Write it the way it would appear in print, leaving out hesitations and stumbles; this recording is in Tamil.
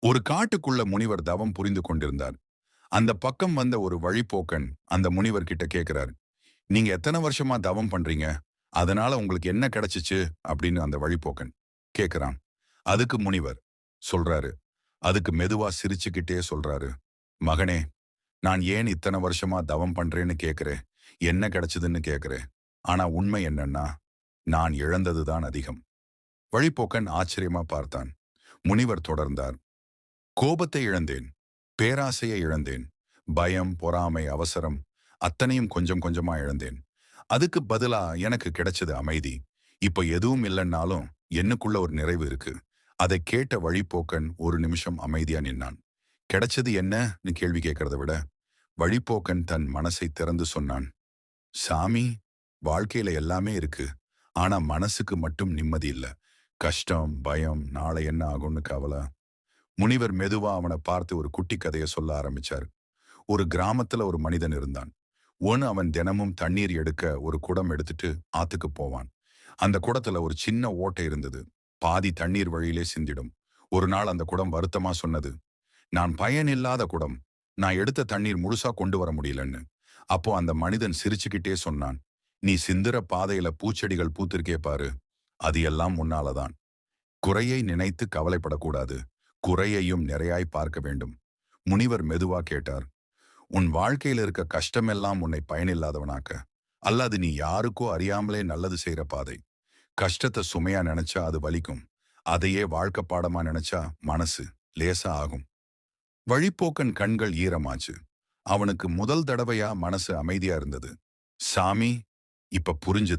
ஒரு காட்டுக்குள்ள முனிவர் தவம் புரிந்து கொண்டிருந்தார். அந்த பக்கம் வந்த ஒரு வழிப்போக்கன் அந்த முனிவர் கிட்ட கேக்குறாரு. நீங்க எத்தனை வருஷமா தவம் பண்றீங்க? அதனால உங்களுக்கு என்ன கிடைச்சுச்சு? அப்படின்னு அந்த வழிப்போக்கன் கேக்குறான். அதுக்கு முனிவர் சொல்றாரு. அதுக்கு மெதுவா சிரிச்சுக்கிட்டே சொல்றாரு. மகனே, நான் ஏன் இத்தனை வருஷமா தவம் பண்றேன்னு கேக்குறேன். என்ன கிடைச்சதுன்னு கேக்குறேன். ஆனா உண்மை என்னன்னா, நான் இழந்ததுதான் அதிகம். வழிப்போக்கன் ஆச்சரியமா பார்த்தான். முனிவர் தொடர்ந்தார். கோபத்தை இழந்தேன். பேராசையை இழந்தேன். பயம், பொறாமை, அவசரம் அத்தனையும் கொஞ்சம் கொஞ்சமா இழந்தேன். அதுக்கு பதிலா எனக்கு கிடைச்சது அமைதி. இப்ப எதுவும் இல்லைன்னாலும் என்னுக்குள்ள ஒரு நிறைவு இருக்கு. அதை கேட்ட வழிப்போக்கன் ஒரு நிமிஷம் அமைதியா நின்னான். கிடைச்சது என்னன்னு கேள்வி கேட்கறத விட வழிப்போக்கன் தன் மனசை திறந்து சொன்னான். சாமி, வாழ்க்கையில எல்லாமே இருக்கு. ஆனா மனசுக்கு மட்டும் நிம்மதி இல்ல. கஷ்டம், பயம், நாளை என்ன ஆகும்னு கவலை. முனிவர் மெதுவா அவனை பார்த்து ஒரு குட்டி கதையை சொல்ல ஆரம்பிச்சார். ஒரு கிராமத்துல ஒரு மனிதன் இருந்தான். அவன் தினமும் தண்ணீர் எடுக்க ஒரு குடம் எடுத்துட்டு ஆத்துக்கு போவான். அந்த குடத்துல ஒரு சின்ன ஓட்டை இருந்தது. பாதி தண்ணீர் வழியிலே சிந்திடும். ஒரு நாள் அந்த குடம் வருத்தமா சொன்னது, நான் பயனில்லாத குடம். நான் எடுத்த தண்ணீர் முழுசா கொண்டு வர முடியலன்னு. அப்போ அந்த மனிதன் சிரிச்சுக்கிட்டே சொன்னான், நீ சிந்துற பாதையில பூச்செடிகள் பூத்திருக்கே பாரு. அது எல்லாம் முன்னாலதான். குறையை நினைத்து கவலைப்படக்கூடாது. குறையையும் நிறையாய் பார்க்க வேண்டும். முனிவர் மெதுவா கேட்டார். உன் வாழ்க்கையில இருக்க கஷ்டமெல்லாம் உன்னை பயனில்லாதவனாக்க, அல்லது நீ யாருக்கோ அறியாமலே நல்லது செய்யற பாதை. கஷ்டத்தை சுமையா நினைச்சா அது வலிக்கும். அதையே வாழ்க்கை பாடமா நினைச்சா மனசு லேசா ஆகும். வழிப்போக்கன் கண்கள் ஈரமாச்சு. அவனுக்கு முதல் தடவையா மனசு அமைதியா இருந்தது. சாமி, இப்ப புரிஞ்சுது.